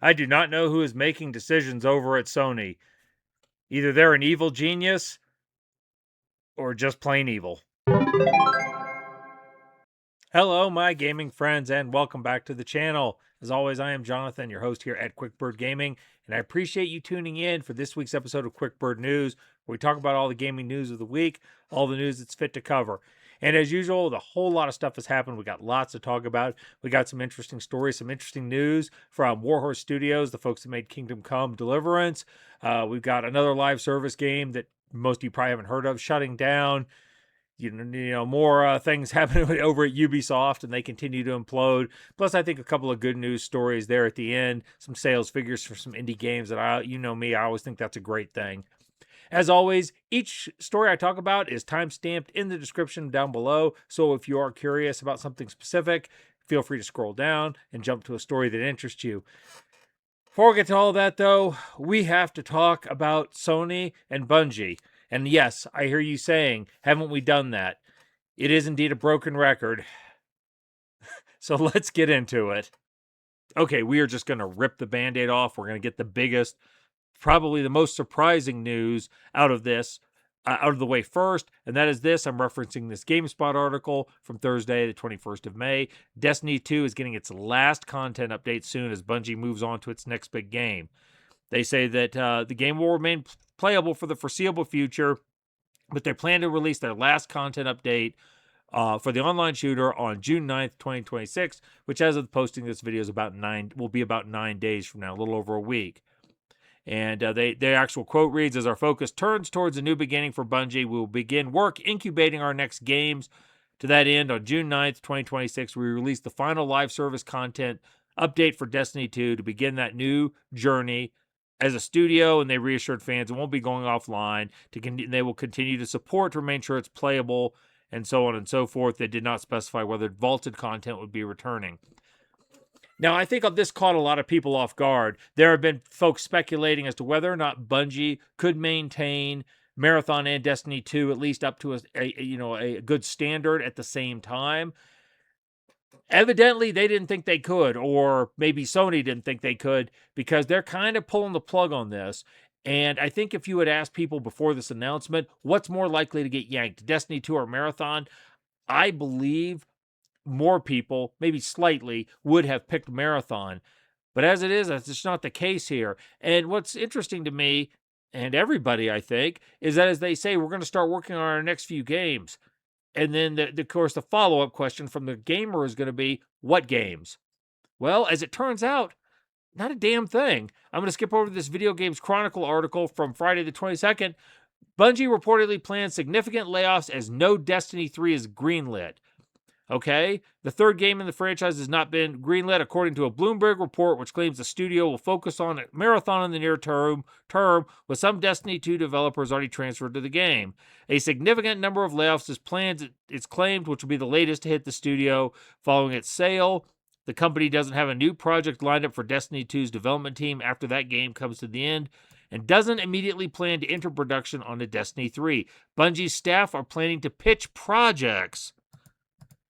I do not know who is making decisions over at Sony. Either they're an evil genius or just plain evil. Hello, my gaming friends, and welcome back to the channel. As always, I am Jonathan, your host here at QuickBird Gaming, and I appreciate you tuning in for this week's episode of QuickBird News, where we talk about all the gaming news of the week, all the news that's fit to cover. And as usual, the whole lot of stuff has happened. We got lots to talk about. We got some interesting stories, some interesting news from Warhorse Studios, the folks that made Kingdom Come Deliverance. We've got another live service game that most of you probably haven't heard of shutting down. More things happening over at Ubisoft, and they continue to implode. Plus, I think a couple of good news stories there at the end, some sales figures for some indie games that I always think that's a great thing. As always, each story I talk about is time-stamped in the description down below, so if you are curious about something specific, feel free to scroll down and jump to a story that interests you. Before we get to all that, though, we have to talk about Sony and Bungie. And yes, I hear you saying, haven't we done that? It is indeed a broken record. So let's get into it. Okay, we are just going to rip the Band-Aid off. We're going to get the biggest, probably the most surprising news out of this, out of the way first, and that is this. I'm referencing this GameSpot article from Thursday, the 21st of May. Destiny 2 is getting its last content update soon as Bungie moves on to its next big game. They say that the game will remain playable for the foreseeable future, but they plan to release their last content update for the online shooter on June 9th, 2026, which as of posting this video will be about 9 days from now, a little over a week. And their actual quote reads, as our focus turns towards a new beginning for Bungie, we will begin work incubating our next games. To that end, on June 9th, 2026, we release the final live service content update for Destiny 2 to begin that new journey as a studio, and they reassured fans it won't be going offline. They will continue to support to remain sure it's playable, and so on and so forth. They did not specify whether vaulted content would be returning. Now, I think this caught a lot of people off guard. There have been folks speculating as to whether or not Bungie could maintain Marathon and Destiny 2 at least up to a good standard at the same time. Evidently, they didn't think they could, or maybe Sony didn't think they could, because they're kind of pulling the plug on this. And I think if you had asked people before this announcement, what's more likely to get yanked, Destiny 2 or Marathon, I believe more people, maybe slightly, would have picked Marathon. But as it is, that's just not the case here. And what's interesting to me, and everybody, I think, is that as they say, we're going to start working on our next few games. And then, of course, the follow-up question from the gamer is going to be, what games? Well, as it turns out, not a damn thing. I'm going to skip over to this Video Games Chronicle article from Friday the 22nd. Bungie reportedly plans significant layoffs as no Destiny 3 is greenlit. Okay, the third game in the franchise has not been greenlit, according to a Bloomberg report, which claims the studio will focus on Marathon in the near term, with some Destiny 2 developers already transferred to the game. A significant number of layoffs is planned, it's claimed, which will be the latest to hit the studio following its sale. The company doesn't have a new project lined up for Destiny 2's development team after that game comes to the end, and doesn't immediately plan to enter production on a Destiny 3. Bungie's staff are planning to pitch projects.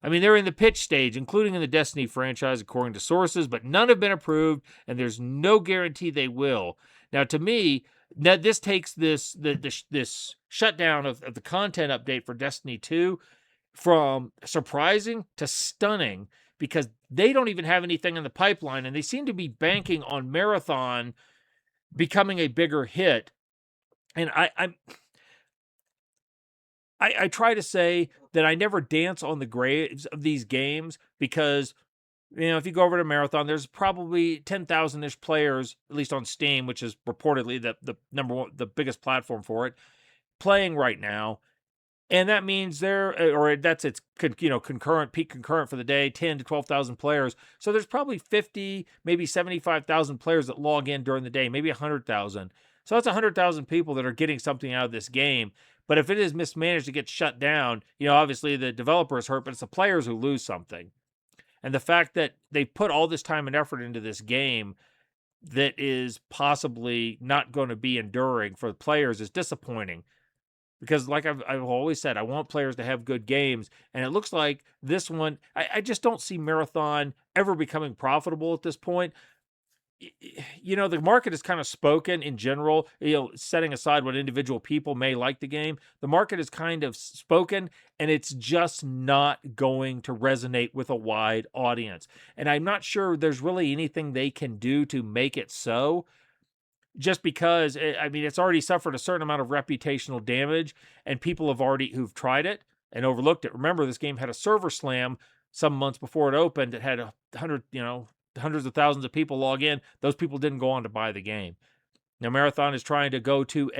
I mean, they're in the pitch stage, including in the Destiny franchise, according to sources, but none have been approved, and there's no guarantee they will. Now, to me, this takes this shutdown of the content update for Destiny 2 from surprising to stunning, because they don't even have anything in the pipeline, and they seem to be banking on Marathon becoming a bigger hit. And I try to say that I never dance on the graves of these games, because, if you go over to Marathon, there's probably 10,000-ish players, at least on Steam, which is reportedly the number one, the biggest platform for it, playing right now. And that means that's its peak concurrent for the day, 10 to 12,000 players. So there's probably 50, maybe 75,000 players that log in during the day, maybe 100,000. So that's 100,000 people that are getting something out of this game. But if it is mismanaged to get shut down, obviously the developer is hurt, but it's the players who lose something. And the fact that they put all this time and effort into this game that is possibly not going to be enduring for the players is disappointing. Because like I've always said, I want players to have good games. And it looks like this one, I just don't see Marathon ever becoming profitable at this point. the market is kind of spoken in general, setting aside what individual people may like the game. The market is kind of spoken, and it's just not going to resonate with a wide audience. And I'm not sure there's really anything they can do to make it so, just because, it's already suffered a certain amount of reputational damage, and people who've tried it and overlooked it. Remember, this game had a server slam some months before it opened. It had hundreds of thousands of people log in. Those people didn't go on to buy the game. Now, Marathon is trying to go to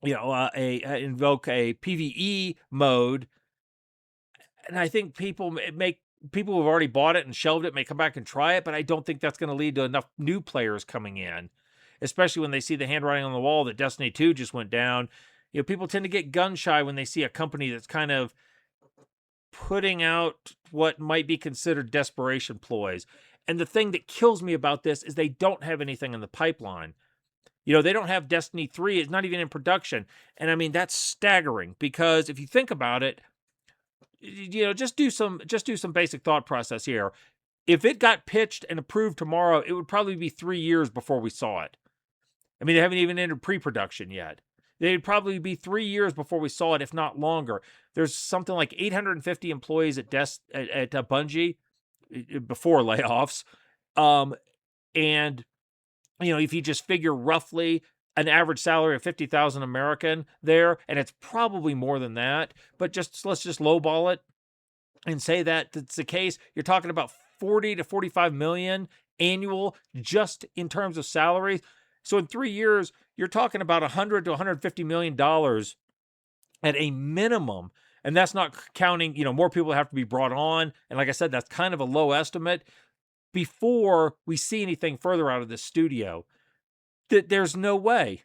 invoke a PvE mode, and I think people who've already bought it and shelved it may come back and try it, but I don't think that's going to lead to enough new players coming in, especially when they see the handwriting on the wall that Destiny 2 just went down. People tend to get gun shy when they see a company that's kind of putting out what might be considered desperation ploys. And the thing that kills me about this is they don't have anything in the pipeline. They don't have Destiny 3. It's not even in production. And that's staggering, because if you think about it, just do some basic thought process here. If it got pitched and approved tomorrow, it would probably be 3 years before we saw it. They haven't even entered pre-production yet. They'd probably be 3 years before we saw it, if not longer. There's something like 850 employees at Bungie before layoffs. And if you just figure roughly an average salary of $50,000 American there, and it's probably more than that, but let's just lowball it and say that that's the case. You're talking about 40 to 45 million annual just in terms of salaries. So in 3 years, you're talking about $100 to $150 million at a minimum. And that's not counting, more people have to be brought on. And like I said, that's kind of a low estimate before we see anything further out of this studio. There's no way.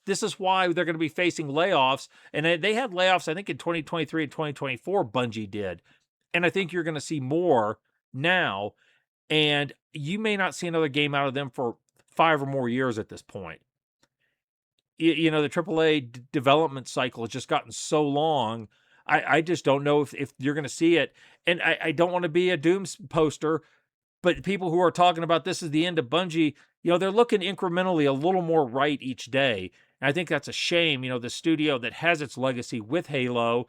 This is why they're going to be facing layoffs. And they had layoffs, I think, in 2023 and 2024, Bungie did. And I think you're going to see more now. And you may not see another game out of them for 5 or more years at this point. The AAA development cycle has just gotten so long. I just don't know if you're going to see it. And I don't want to be a doom poster, but people who are talking about this is the end of Bungie, they're looking incrementally a little more right each day. And I think that's a shame, the studio that has its legacy with Halo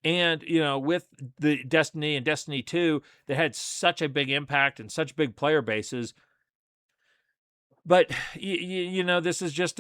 and, with the Destiny and Destiny 2 that had such a big impact and such big player bases. But, this is just,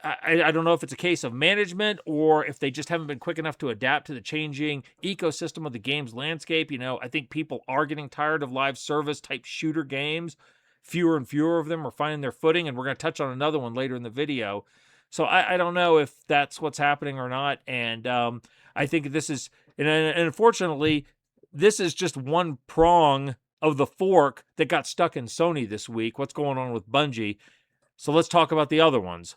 I don't know if it's a case of management or if they just haven't been quick enough to adapt to the changing ecosystem of the game's landscape. I think people are getting tired of live service type shooter games. Fewer and fewer of them are finding their footing, and we're going to touch on another one later in the video. So I don't know if that's what's happening or not. And I think this is, and unfortunately, this is just one prong of the fork that got stuck in Sony this week. What's going on with Bungie? So let's talk about the other ones.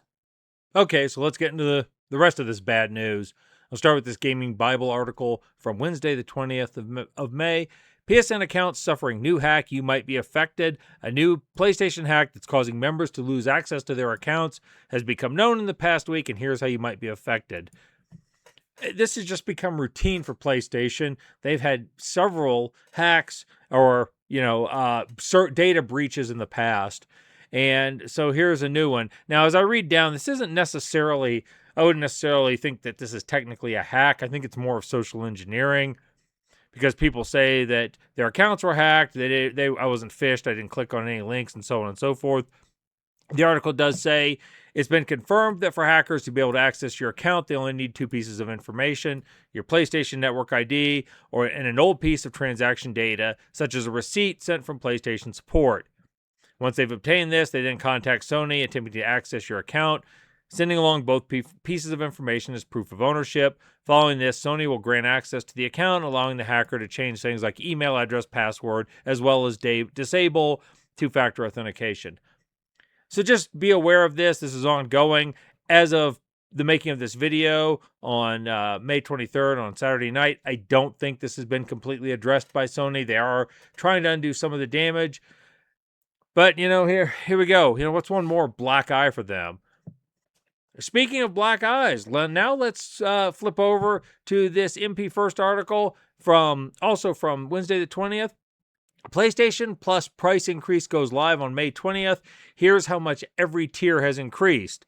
Okay, so let's get into the rest of this bad news. I'll start with this Gaming Bible article from Wednesday, the 20th of May. PSN accounts suffering new hack. You might be affected. A new PlayStation hack that's causing members to lose access to their accounts has become known in the past week, and here's how you might be affected. This has just become routine for PlayStation. They've had several hacks or, data breaches in the past. And so here's a new one. Now, as I read down, I wouldn't necessarily think that this is technically a hack. I think it's more of social engineering, because people say that their accounts were hacked. I wasn't phished. I didn't click on any links and so on and so forth. The article does say it's been confirmed that for hackers to be able to access your account, they only need 2 pieces of information: your PlayStation Network ID and an old piece of transaction data, such as a receipt sent from PlayStation support. Once they've obtained this, they then contact Sony, attempting to access your account, sending along both pieces of information as proof of ownership. Following this, Sony will grant access to the account, allowing the hacker to change things like email address, password, as well as disable two-factor authentication. So just be aware of this. This is ongoing. As of the making of this video on May 23rd on Saturday night, I don't think this has been completely addressed by Sony. They are trying to undo some of the damage. But, here we go. What's one more black eye for them? Speaking of black eyes, now let's flip over to this MP First article from Wednesday the 20th. PlayStation Plus price increase goes live on May 20th. Here's how much every tier has increased.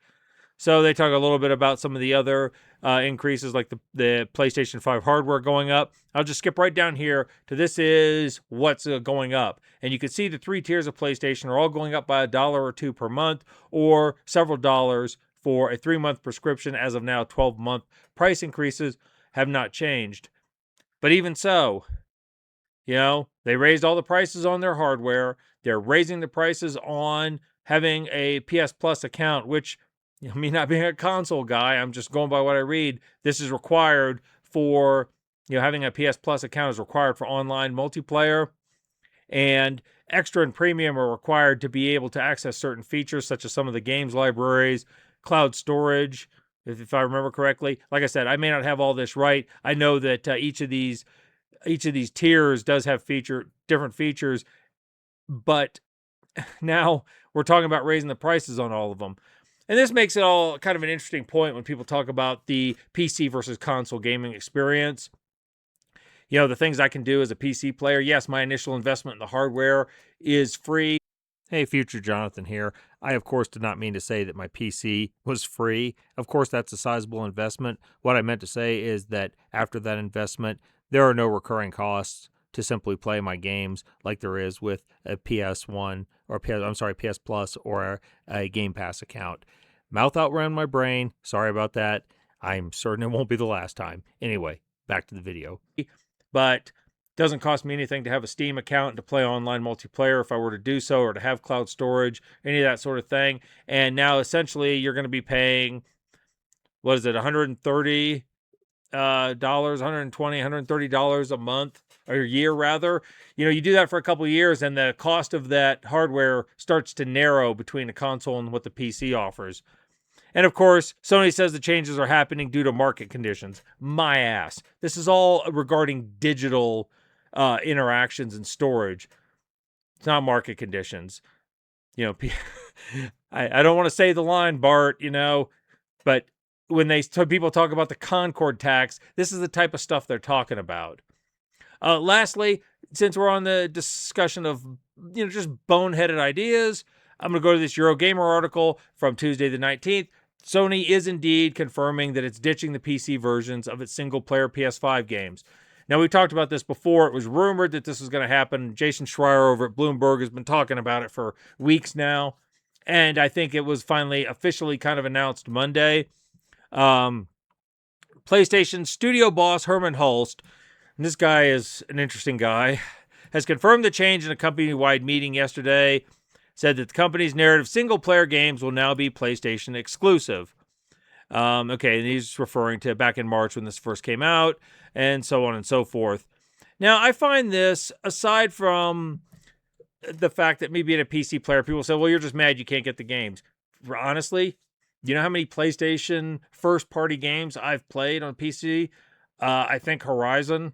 So they talk a little bit about some of the other increases, like the PlayStation 5 hardware going up. I'll just skip right down here to this is what's going up. And you can see the 3 tiers of PlayStation are all going up by $1 or $2 per month, or several dollars for a 3-month prescription. As of now, 12-month price increases have not changed. But even so, they raised all the prices on their hardware. They're raising the prices on having a PS Plus account, which, me not being a console guy, I'm just going by what I read. This is required for, having a PS Plus account is required for online multiplayer. And extra and premium are required to be able to access certain features, such as some of the games libraries, cloud storage, if I remember correctly. Like I said, I may not have all this right. I know that each of these tiers does have different features, but now we're talking about raising the prices on all of them. And this makes it all kind of an interesting point when people talk about the PC versus console gaming experience. The things I can do as a PC player. Yes, my initial investment in the hardware is free. Hey, future Jonathan here. I, of course, did not mean to say that my PC was free. Of course, that's a sizable investment. What I meant to say is that after that investment, there are no recurring costs to simply play my games like there is with a PS1 or PS Plus or a Game Pass account. Mouth outran my brain. Sorry about that. I'm certain it won't be the last time. Anyway, back to the video. But doesn't cost me anything to have a Steam account and to play online multiplayer if I were to do so, or to have cloud storage, any of that sort of thing. And now essentially you're going to be paying, what is it, $130, $130 a month, or a year rather. You do that for a couple of years and the cost of that hardware starts to narrow between the console and what the PC offers. And of course, Sony says the changes are happening due to market conditions. My ass. This is all regarding digital interactions and storage. It's not market conditions. I don't want to say the line, Bart, but when people talk about the Concord tax, this is the type of stuff they're talking about. Lastly, since we're on the discussion of just boneheaded ideas, I'm going to go to this Eurogamer article from Tuesday the 19th. Sony is indeed confirming that it's ditching the PC versions of its single-player PS5 games. Now, we talked about this before. It was rumored that this was going to happen. Jason Schreier over at Bloomberg has been talking about it for weeks now. And I think it was finally officially kind of announced Monday. PlayStation studio boss Herman Hulst, and this guy is an interesting guy, has confirmed the change in a company-wide meeting yesterday. Said that the company's narrative single-player games will now be PlayStation exclusive. Okay, and he's referring to back in March when this first came out, and so on and so forth. Now, I find this, aside from the fact that me being a PC player, people say, well, you're just mad you can't get the games. Honestly, you know how many PlayStation first-party games I've played on PC? I think Horizon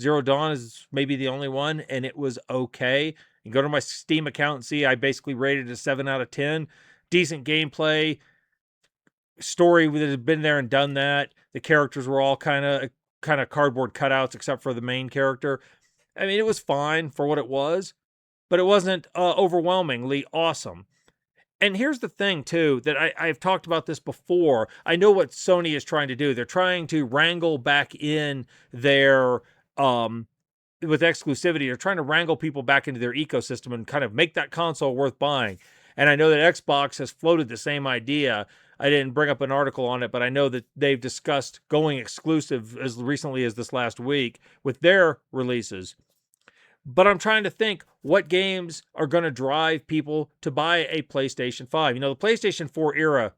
Zero Dawn is maybe the only one, and it was okay. You go to my Steam account and see I basically rated it a 7 out of 10. Decent gameplay. Story that had been there and done that. The characters were all kind of cardboard cutouts except for the main character. I mean, it was fine for what it was, but it wasn't overwhelmingly awesome. And here's the thing, too, that I've talked about this before. I know what Sony is trying to do. They're trying to wrangle back in their with exclusivity. They're trying to wrangle people back into their ecosystem and kind of make that console worth buying. And I know that Xbox has floated the same idea. I didn't bring up an article on it, but I know that they've discussed going exclusive as recently as this last week with their releases. But I'm trying to think what games are going to drive people to buy a PlayStation 5. The PlayStation 4 era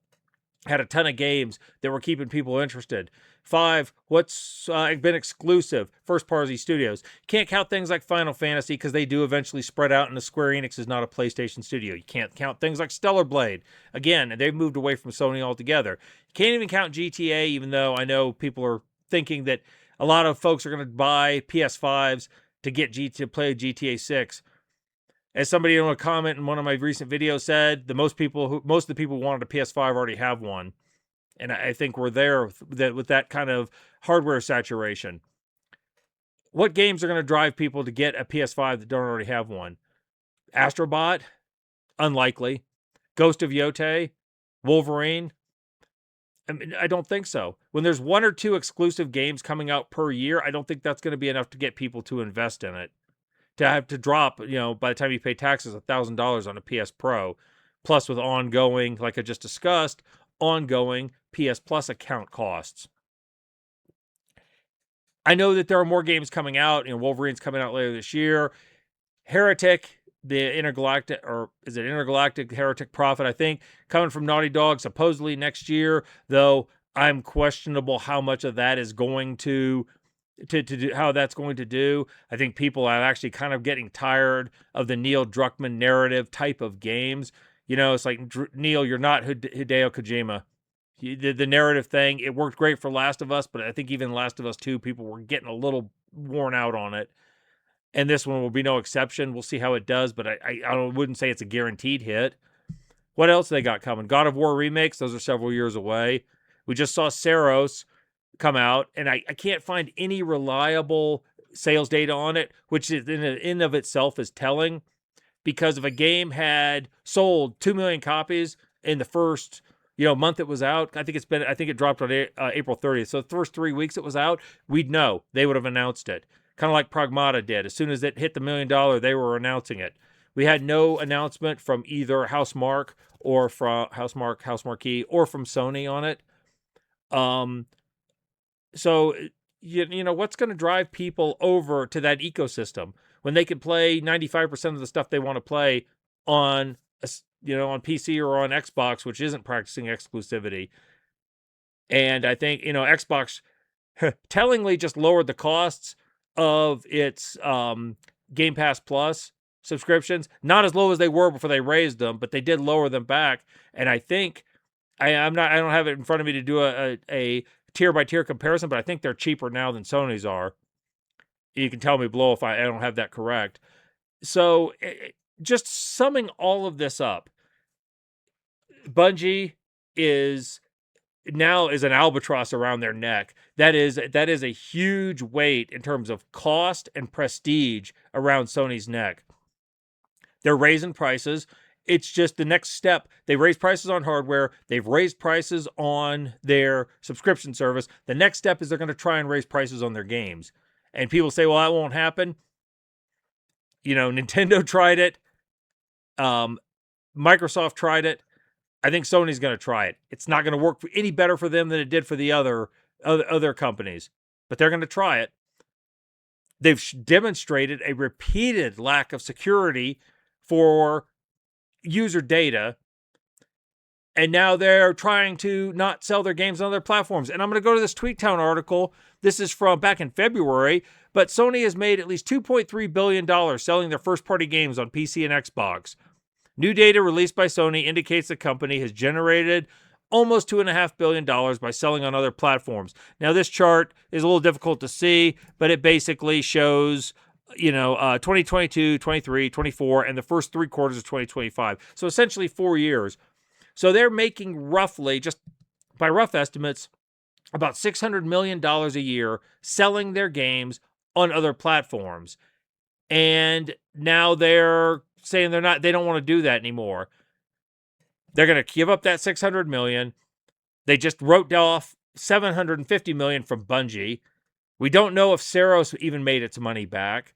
had a ton of games that were keeping people interested. 5, what's been exclusive? First party studios. Can't count things like Final Fantasy because they do eventually spread out, and the Square Enix is not a PlayStation studio. You can't count things like Stellar Blade. Again, they've moved away from Sony altogether. You can't even count GTA, even though I know people are thinking that a lot of folks are going to buy PS5s to play GTA 6. As somebody in a comment in one of my recent videos said, most of the people who wanted a PS5 already have one. And I think we're there with that kind of hardware saturation. What games are going to drive people to get a PS5 that don't already have one? Astrobot? Unlikely. Ghost of Yotei? Wolverine? I mean, I don't think so. When there's 1 or 2 exclusive games coming out per year, I don't think that's going to be enough to get people to invest in it. To have to drop, by the time you pay taxes, $1,000 on a PS Pro, plus with ongoing, like I just discussed, ongoing PS Plus account costs. I know that there are more games coming out. Wolverine's coming out later this year. Heretic, the Intergalactic, or is it Intergalactic Heretic Prophet, I think, coming from Naughty Dog supposedly next year, though I'm questionable how much of that is going to do, how that's going to do. I think people are actually kind of getting tired of the Neil Druckmann narrative type of games. It's like, Neil, you're not Hideo Kojima. The narrative thing, it worked great for Last of Us, but I think even Last of Us 2, people were getting a little worn out on it. And this one will be no exception. We'll see how it does, but I wouldn't say it's a guaranteed hit. What else they got coming? God of War remakes, those are several years away. We just saw Saros come out, and I can't find any reliable sales data on it, which is in of itself is telling, because if a game had sold 2 million copies in the first month it was out, I think it dropped on April 30th. So the first 3 weeks it was out, we'd know. They would have announced it. Kind of like Pragmata did. As soon as it hit the $1 million, they were announcing it. We had no announcement from either Housemarque or from Housemarque or from Sony on it. So what's going to drive people over to that ecosystem when they can play 95% of the stuff they want to play on on PC or on Xbox, which isn't practicing exclusivity. And I think Xbox tellingly just lowered the costs of its Game Pass Plus subscriptions, not as low as they were before they raised them, but they did lower them back. And I think I don't have it in front of me to do a tier by tier comparison, but I think they're cheaper now than Sony's are. You can tell me below if I don't have that correct. So just summing all of this up, Bungie is an albatross around their neck. That is a huge weight in terms of cost and prestige around Sony's neck. They're raising prices. It's just the next step. They raised prices on hardware. They've raised prices on their subscription service. The next step is they're going to try and raise prices on their games. And people say, well, that won't happen. Nintendo tried it. Microsoft tried it. I think Sony's going to try it. It's not going to work any better for them than it did for the other companies, but they're going to try it. They've demonstrated a repeated lack of security for user data, and now they're trying to not sell their games on other platforms. And I'm going to go to this TweetTown article. This is from back in February, but Sony has made at least $2.3 billion selling their first-party games on PC and Xbox. New data released by Sony indicates the company has generated almost $2.5 billion by selling on other platforms. Now, this chart is a little difficult to see, but it basically shows 2022, 23, 24, and the first 3 quarters of 2025. So essentially 4 years. So they're making roughly, just by rough estimates, about $600 million a year selling their games on other platforms. And now they're saying they don't want to do that anymore. They're going to give up that $600 million. They just wrote off $750 million from Bungie. We don't know if Saros even made its money back.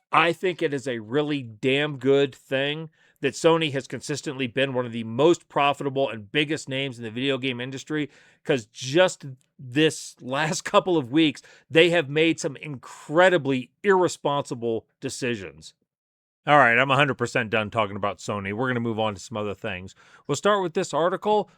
I think it is a really damn good thing that Sony has consistently been one of the most profitable and biggest names in the video game industry, because just this last couple of weeks, they have made some incredibly irresponsible decisions. All right, I'm 100% done talking about Sony. We're going to move on to some other things. We'll start with this article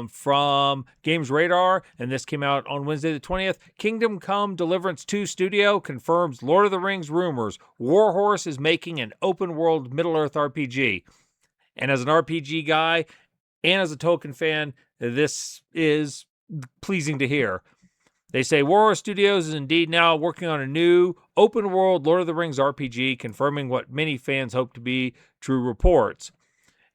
from Games Radar, and this came out on Wednesday the 20th. Kingdom Come Deliverance 2 Studio confirms Lord of the Rings rumors. Warhorse is making an open-world Middle-earth RPG. And as an RPG guy and as a Tolkien fan, this is pleasing to hear. They say Warhorse Studios is indeed now working on a new open-world Lord of the Rings RPG, confirming what many fans hope to be true reports.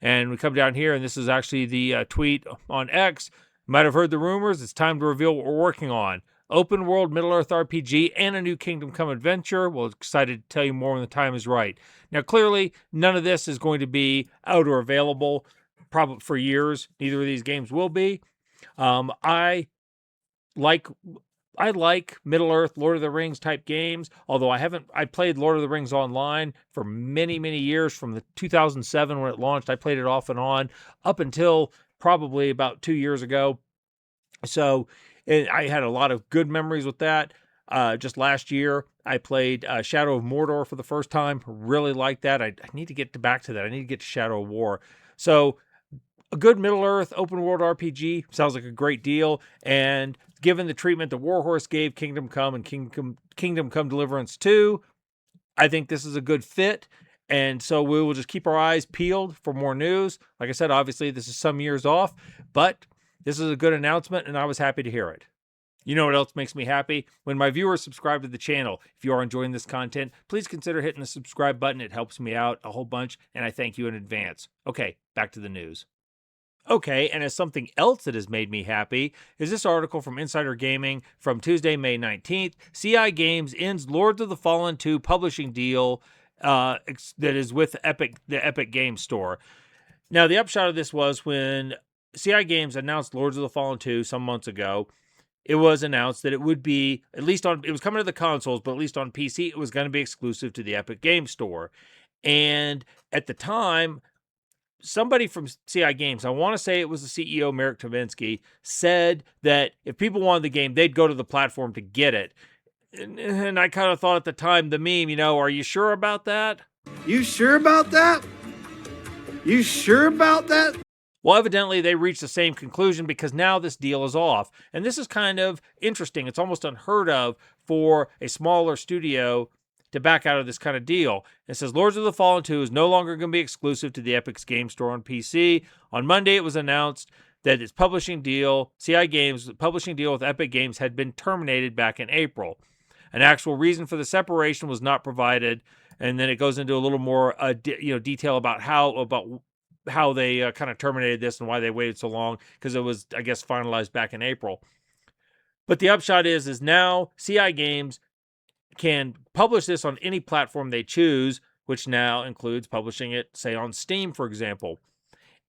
And we come down here, and this is actually the tweet on X. You might have heard the rumors. It's time to reveal what we're working on. Open world Middle-earth RPG and a new Kingdom Come adventure. Well, excited to tell you more when the time is right. Now, clearly, none of this is going to be out or available probably for years. Neither of these games will be. I like Middle-earth, Lord of the Rings type games, although I played Lord of the Rings Online for many, many years from the 2007 when it launched. I played it off and on up until probably about 2 years ago. So I had a lot of good memories with that. Just last year, I played Shadow of Mordor for the first time. Really liked that. I need to get back to that. I need to get to Shadow of War. So a good Middle-earth open world RPG sounds like a great deal. And given the treatment that Warhorse gave Kingdom Come and Kingdom Come Deliverance 2, I think this is a good fit. And so we will just keep our eyes peeled for more news. Like I said, obviously this is some years off, but this is a good announcement and I was happy to hear it. You know what else makes me happy? When my viewers subscribe to the channel. If you are enjoying this content, please consider hitting the subscribe button. It helps me out a whole bunch, and I thank you in advance. Okay, back to the news. Okay, and as something else that has made me happy is this article from Insider Gaming from Tuesday, May 19th. CI Games ends Lords of the Fallen 2 publishing deal that is with the Epic Games Store. Now, the upshot of this was when CI Games announced Lords of the Fallen 2 some months ago, it was announced that it would be, it was coming to the consoles, but at least on PC, it was going to be exclusive to the Epic Games Store. And at the time, somebody from CI Games, I want to say it was the CEO, Marek Tominski, said that if people wanted the game, they'd go to the platform to get it. And I kind of thought at the time, the meme, are you sure about that? You sure about that? You sure about that? Well, evidently they reached the same conclusion because now this deal is off. And this is kind of interesting. It's almost unheard of for a smaller studio to back out of this kind of deal. It says Lords of the Fallen 2 is no longer going to be exclusive to the Epic's Game Store on PC. On Monday, it was announced that its publishing deal, CI Games' publishing deal with Epic Games, had been terminated back in April. An actual reason for the separation was not provided, and then it goes into a little more detail about how they kind of terminated this and why they waited so long, because it was, I guess, finalized back in April. But the upshot is now CI Games can publish this on any platform they choose, which now includes publishing it, say, on Steam, for example.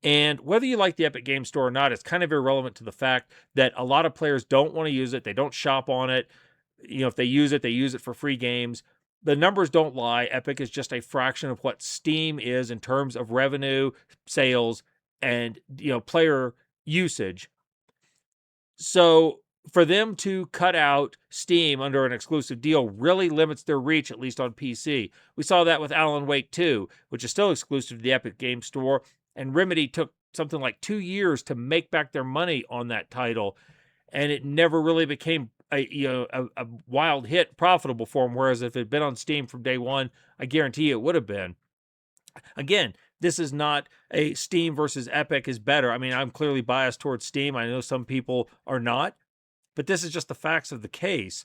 And whether you like the Epic Game Store or not, it's kind of irrelevant to the fact that a lot of players don't want to use it. They don't shop on it. If they use it for free games. The numbers don't lie. Epic is just a fraction of what Steam is in terms of revenue, sales, and player usage. So for them to cut out Steam under an exclusive deal really limits their reach, at least on PC. We saw that with Alan Wake 2, which is still exclusive to the Epic Game Store, and Remedy took something like 2 years to make back their money on that title, and it never really became a wild hit, profitable for them, whereas if it had been on Steam from day one, I guarantee it would have been. Again, this is not a Steam versus Epic is better. I mean, I'm clearly biased towards Steam. I know some people are not, but this is just the facts of the case.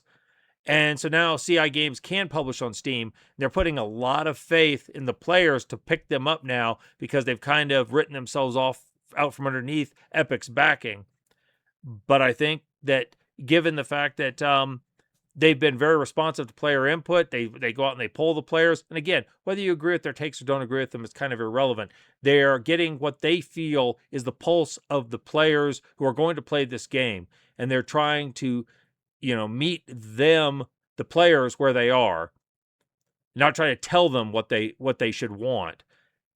And so now CI Games can publish on Steam. They're putting a lot of faith in the players to pick them up now because they've kind of written themselves out from underneath Epic's backing. But I think that given the fact that they've been very responsive to player input, they go out and they poll the players. And again, whether you agree with their takes or don't agree with them is kind of irrelevant. They're getting what they feel is the pulse of the players who are going to play this game. And they're trying to, meet them, the players, where they are. Not trying to tell them what they should want.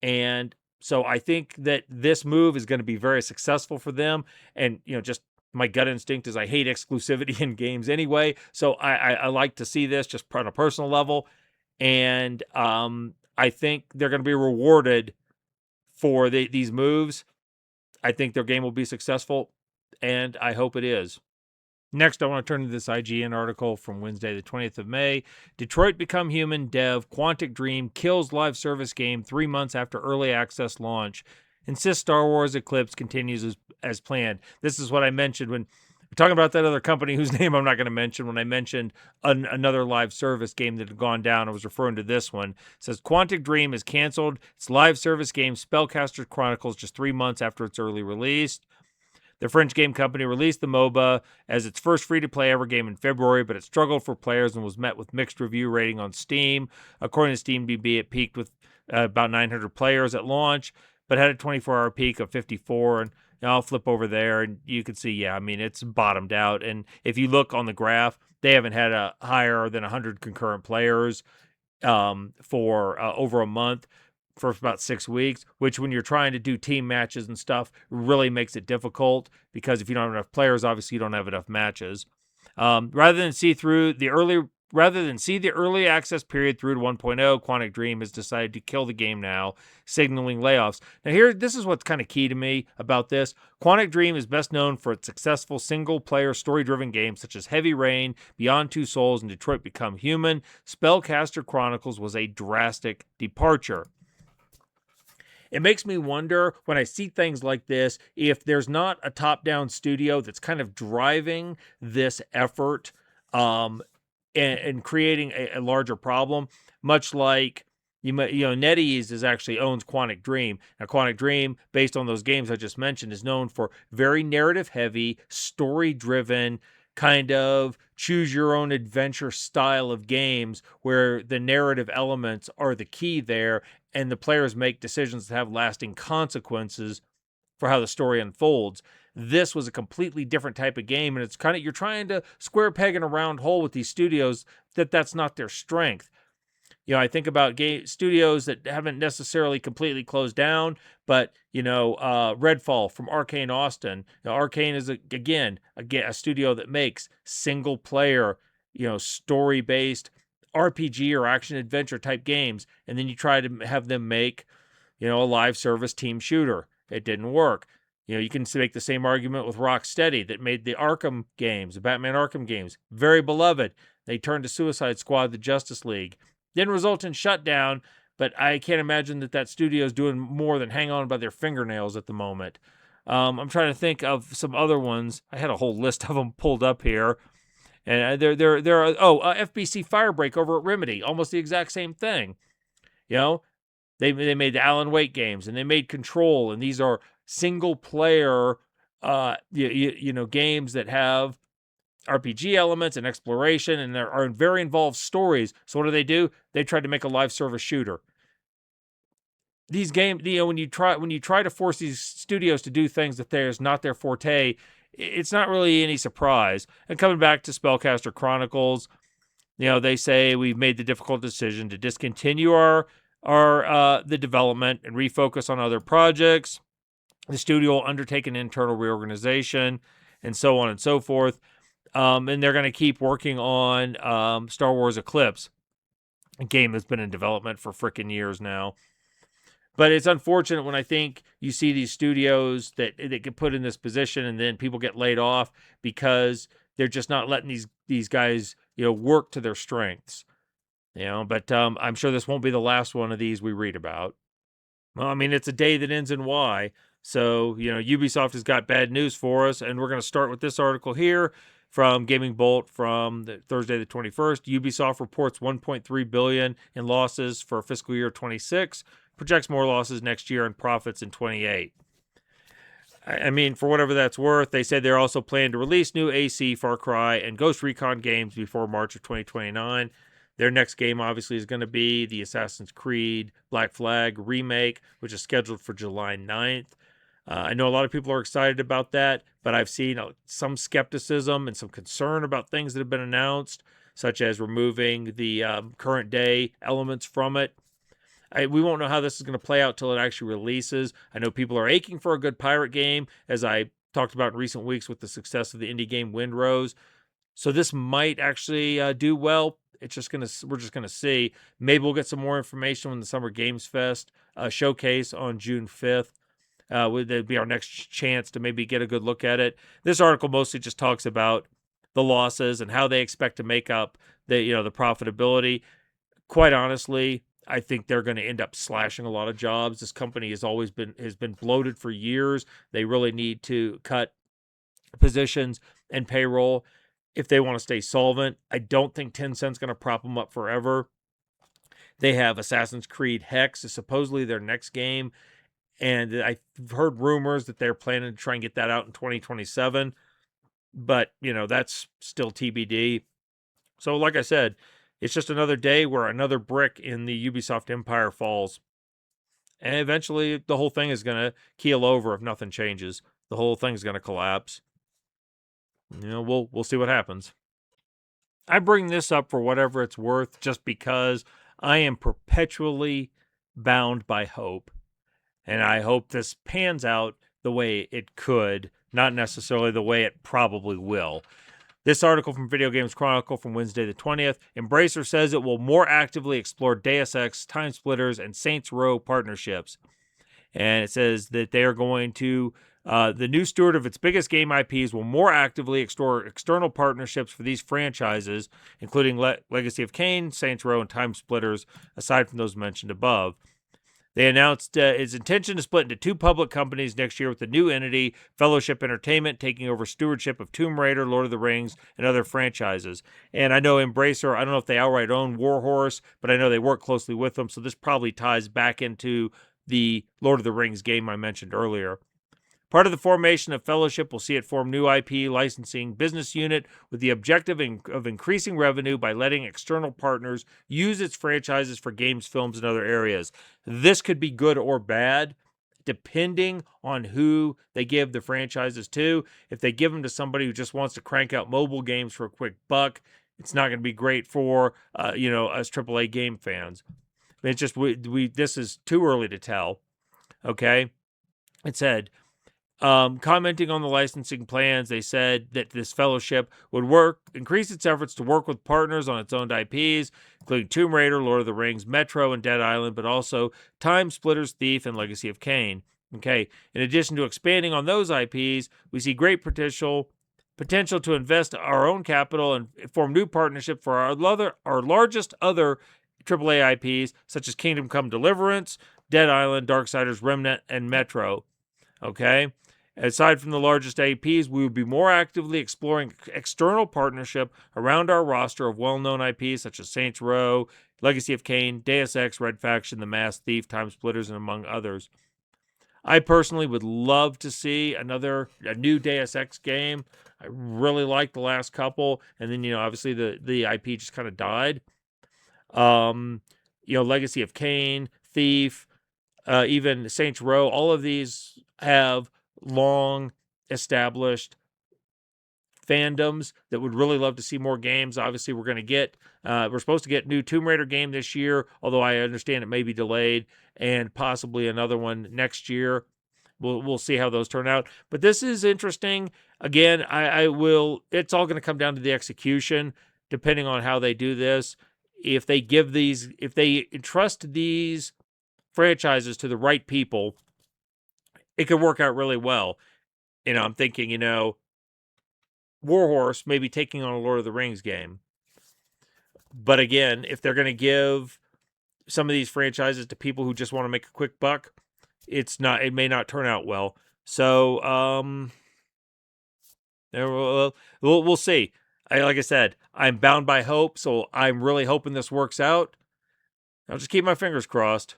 And so I think that this move is going to be very successful for them. And, just my gut instinct is I hate exclusivity in games anyway. So I like to see this just on a personal level. And I think they're going to be rewarded for these moves. I think their game will be successful, and I hope it is. Next, I want to turn to this IGN article from Wednesday, the 20th of May. Detroit Become Human dev Quantic Dream kills live service game 3 months after early access launch. Insists Star Wars Eclipse continues as planned. This is what I mentioned when we're talking about that other company whose name I'm not going to mention. When I mentioned another live service game that had gone down, I was referring to this one. It says Quantic Dream has canceled its live service game Spellcasters Chronicles just 3 months after its early release. The French game company released the MOBA as its first free-to-play ever game in February, but it struggled for players and was met with mixed review rating on Steam. According to SteamDB, it peaked with about 900 players at launch, but had a 24-hour peak of 54. And I'll flip over there, and you can see, yeah, I mean, it's bottomed out. And if you look on the graph, they haven't had a higher than 100 concurrent players for over a month for about 6 weeks, which when you're trying to do team matches and stuff really makes it difficult, because if you don't have enough players, obviously you don't have enough matches. Rather than see the early access period through to 1.0, Quantic Dream has decided to kill the game now, signaling layoffs. Now this is what's kind of key to me about this. Quantic Dream is best known for its successful single-player story-driven games such as Heavy Rain, Beyond Two Souls, and Detroit Become Human. Spellcaster Chronicles was a drastic departure. It makes me wonder when I see things like this, if there's not a top-down studio that's kind of driving this effort and creating a larger problem, much like NetEase actually owns Quantic Dream. Now, Quantic Dream, based on those games I just mentioned, is known for very narrative-heavy, story-driven, kind of choose-your-own-adventure style of games where the narrative elements are the key there, and the players make decisions that have lasting consequences for how the story unfolds. This was a completely different type of game, and it's kind of, you're trying to square a peg in a round hole with these studios that's not their strength. I think about game studios that haven't necessarily completely closed down, but Redfall from Arcane Austin. Arcane is a studio that makes single player, story based RPG or action adventure type games, and then you try to have them make, a live service team shooter. It didn't work. You can make the same argument with Rocksteady that made the Arkham games, the Batman Arkham games, very beloved. They turned to Suicide Squad, the Justice League. Didn't result in shutdown, but I can't imagine that studio is doing more than hang on by their fingernails at the moment. I'm trying to think of some other ones. I had a whole list of them pulled up here. And there are, FBC Firebreak over at Remedy, almost the exact same thing. They made the Alan Wake games, and they made Control, and these are single player, games that have RPG elements and exploration, and there are very involved stories. So what do? They tried to make a live service shooter. These games, when you try to force these studios to do things that there's not their forte, it's not really any surprise. And coming back to Spellcaster Chronicles, they say we've made the difficult decision to discontinue the development and refocus on other projects. The studio will undertake an internal reorganization, and so on and so forth. And they're going to keep working on Star Wars Eclipse, a game that's been in development for frickin' years now. But it's unfortunate when I think you see these studios that get put in this position, and then people get laid off because they're just not letting these guys work to their strengths. But I'm sure this won't be the last one of these we read about. Well, I mean, it's a day that ends in Y. So, Ubisoft has got bad news for us, and we're going to start with this article here from Gaming Bolt from Thursday the 21st. Ubisoft reports $1.3 billion in losses for fiscal year 26, projects more losses next year and profits in 28. I mean, for whatever that's worth, they said they're also planning to release new AC, Far Cry, and Ghost Recon games before March of 2029. Their next game, obviously, is going to be the Assassin's Creed Black Flag remake, which is scheduled for July 9th. I know a lot of people are excited about that, but I've seen some skepticism and some concern about things that have been announced, such as removing the current day elements from it. We won't know how this is going to play out till it actually releases. I know people are aching for a good pirate game, as I talked about in recent weeks with the success of the indie game Windrose. So this might actually do well. We're just gonna see. Maybe we'll get some more information when the Summer Games Fest showcase on June 5th. Would be our next chance to maybe get a good look at it. This article mostly just talks about the losses and how they expect to make up the profitability. Quite honestly, I think they're going to end up slashing a lot of jobs. This company has been bloated for years. They really need to cut positions and payroll if they want to stay solvent. I don't think Tencent's going to prop them up forever. They have Assassin's Creed Hex is supposedly their next game. And I've heard rumors that they're planning to try and get that out in 2027. But, that's still TBD. So, like I said, it's just another day where another brick in the Ubisoft empire falls. And eventually, the whole thing is going to keel over if nothing changes. The whole thing's going to collapse. We'll see what happens. I bring this up for whatever it's worth, just because I am perpetually bound by hope. And I hope this pans out the way it could, not necessarily the way it probably will. This article from Video Games Chronicle from Wednesday the 20th, Embracer says it will more actively explore Deus Ex, Time Splitters, and Saints Row partnerships. And it says that they are going to, the new steward of its biggest game IPs will more actively explore external partnerships for these franchises, including Legacy of Kain, Saints Row, and Time Splitters, aside from those mentioned above. They announced its intention to split into two public companies next year, with the new entity, Fellowship Entertainment, taking over stewardship of Tomb Raider, Lord of the Rings, and other franchises. And I know Embracer, I don't know if they outright own Warhorse, but I know they work closely with them, so this probably ties back into the Lord of the Rings game I mentioned earlier. Part of the formation of Fellowship will see it form new IP licensing business unit with the objective of increasing revenue by letting external partners use its franchises for games, films, and other areas. This could be good or bad, depending on who they give the franchises to. If they give them to somebody who just wants to crank out mobile games for a quick buck, it's not going to be great for us AAA game fans. It's just this is too early to tell. Okay, it said. Commenting on the licensing plans, they said that this fellowship would increase its efforts to work with partners on its owned IPs, including Tomb Raider, Lord of the Rings, Metro, and Dead Island, but also Time Splitters, Thief, and Legacy of Kain. Okay, in addition to expanding on those IPs, we see great potential to invest our own capital and form new partnership for our largest other AAA IPs, such as Kingdom Come Deliverance, Dead Island, Darksiders, Remnant, and Metro. Okay. Aside from the largest IPs, we would be more actively exploring external partnership around our roster of well-known IPs such as Saints Row, Legacy of Kain, Deus Ex, Red Faction, The Masked Thief, Time Splitters, and among others. I personally would love to see a new Deus Ex game. I really liked the last couple, and then obviously the IP just kind of died. Legacy of Kain, Thief, even Saints Row, all of these have long established fandoms that would really love to see more games. Obviously, we're supposed to get new Tomb Raider game this year, although I understand it may be delayed, and possibly another one next year. We'll see how those turn out. But this is interesting. Again, it's all going to come down to the execution, depending on how they do this. If they entrust these franchises to the right people, it could work out really well. I'm thinking, Warhorse maybe taking on a Lord of the Rings game. But again, if they're going to give some of these franchises to people who just want to make a quick buck, it may not turn out well. So, we'll see. Like I said, I'm bound by hope, so I'm really hoping this works out. I'll just keep my fingers crossed.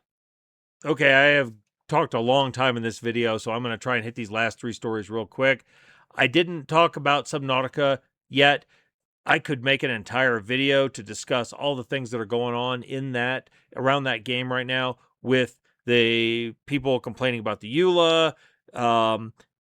Okay, I have talked a long time in this video, so I'm going to try and hit these last three stories real quick. I didn't talk about Subnautica yet. I could make an entire video to discuss all the things that are going on around that game right now, with the people complaining about the EULA,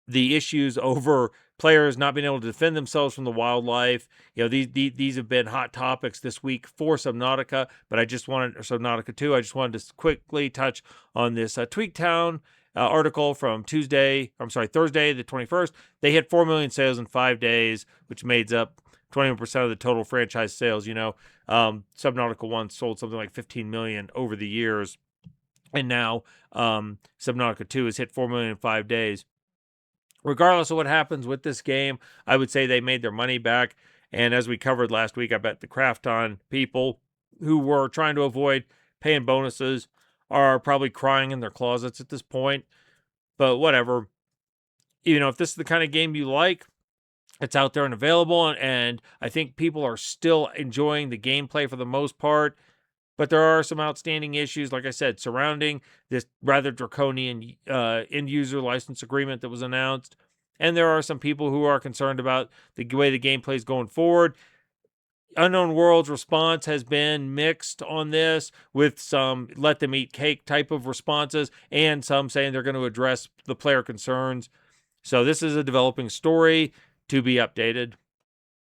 the issues over players not being able to defend themselves from the wildlife. These have been hot topics this week for Subnautica, but Subnautica 2. I just wanted to quickly touch on this Tweaktown article from Thursday the 21st. They hit 4 million sales in 5 days, which made up 21% of the total franchise sales. Subnautica 1 sold something like 15 million over the years, and now Subnautica 2 has hit 4 million in 5 days. Regardless of what happens with this game, I would say they made their money back. And as we covered last week, I bet the Krafton people who were trying to avoid paying bonuses are probably crying in their closets at this point. But whatever. If this is the kind of game you like, it's out there and available. And I think people are still enjoying the gameplay for the most part. But there are some outstanding issues, like I said, surrounding this rather draconian end user license agreement that was announced. And there are some people who are concerned about the way the gameplay is going forward. Unknown World's response has been mixed on this, with some let them eat cake type of responses and some saying they're going to address the player concerns. So this is a developing story to be updated.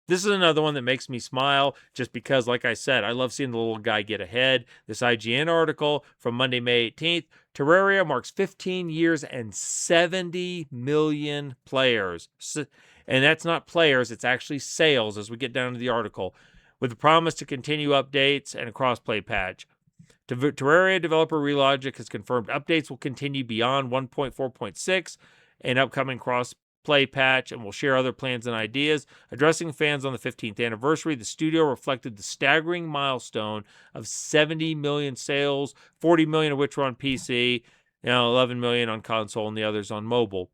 This is another one that makes me smile just because, like I said, I love seeing the little guy get ahead. This IGN article from Monday, May 18th, Terraria marks 15 years and 70 million players. And that's not players, it's actually sales as we get down to the article, with the promise to continue updates and a crossplay patch. Terraria developer Relogic has confirmed updates will continue beyond 1.4.6 and upcoming cross-play patch, and will share other plans and ideas. Addressing fans on the 15th anniversary, the studio reflected the staggering milestone of 70 million sales, 40 million of which were on PC, 11 million on console, and the others on mobile.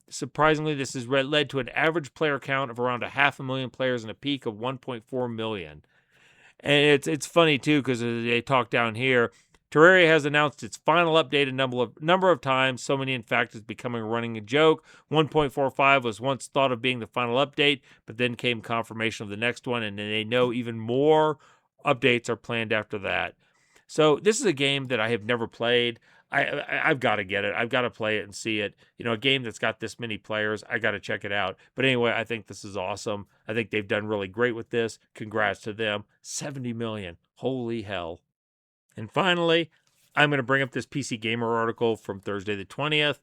Surprisingly, this has led to an average player count of around 500,000 players and a peak of 1.4 million. And it's funny too, because they talk down here. Terraria has announced its final update a number of times. So many, in fact, is becoming a running joke. 1.45 was once thought of being the final update, but then came confirmation of the next one, and they know even more updates are planned after that. So this is a game that I have never played. I've got to get it. I've got to play it and see it. A game that's got this many players, I got to check it out. But anyway, I think this is awesome. I think they've done really great with this. Congrats to them. 70 million. Holy hell. And finally, I'm going to bring up this PC Gamer article from Thursday the 20th.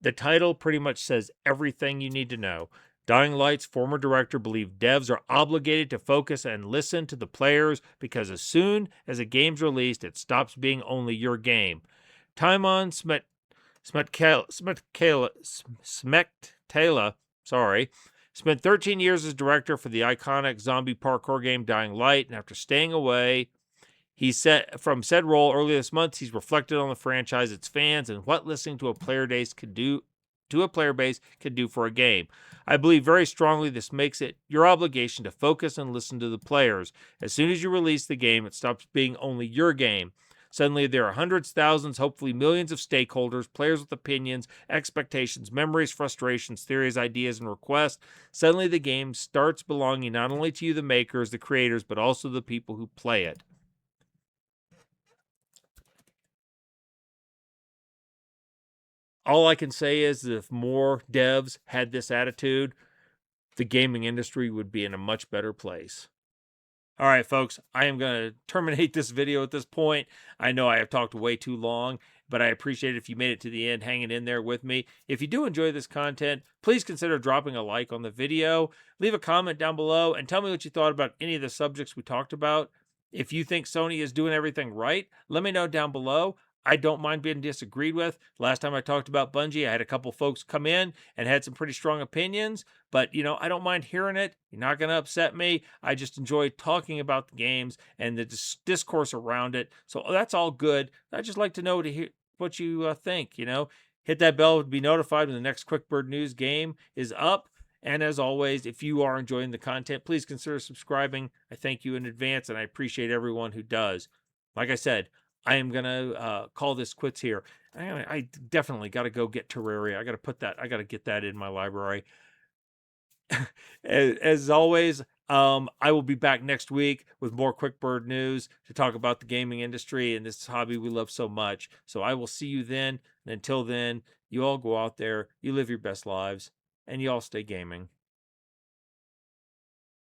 The title pretty much says everything you need to know. Dying Light's former director believed devs are obligated to focus and listen to the players because as soon as a game's released, it stops being only your game. Timon Smektala, spent 13 years as director for the iconic zombie parkour game Dying Light, and after staying away, he said from said role earlier this month, he's reflected on the franchise, its fans, and what listening to a player base could do for a game. I believe very strongly this makes it your obligation to focus and listen to the players. As soon as you release the game, it stops being only your game. Suddenly, there are hundreds, thousands, hopefully millions of stakeholders, players with opinions, expectations, memories, frustrations, theories, ideas, and requests. Suddenly, the game starts belonging not only to you, the makers, the creators, but also the people who play it. All I can say is that if more devs had this attitude, the gaming industry would be in a much better place. All right, folks, I am going to terminate this video at this point. I know I have talked way too long, but I appreciate it if you made it to the end, hanging in there with me. If you do enjoy this content, please consider dropping a like on the video. Leave a comment down below and tell me what you thought about any of the subjects we talked about. If you think Sony is doing everything right, let me know down below. I don't mind being disagreed with. Last time I talked about Bungie, I had a couple folks come in and had some pretty strong opinions, but I don't mind hearing it. You're not going to upset me. I just enjoy talking about the games and the discourse around it. So that's all good. I just like to know what you think. Hit that bell to be notified when the next QuickBird News game is up. And as always, if you are enjoying the content, please consider subscribing. I thank you in advance, and I appreciate everyone who does. Like I said, I am going to call this quits here. I definitely got to go get Terraria. I got to get that in my library. As always, I will be back next week with more QuickBird news to talk about the gaming industry and this hobby we love so much. So I will see you then. And until then, you all go out there, you live your best lives, and you all stay gaming.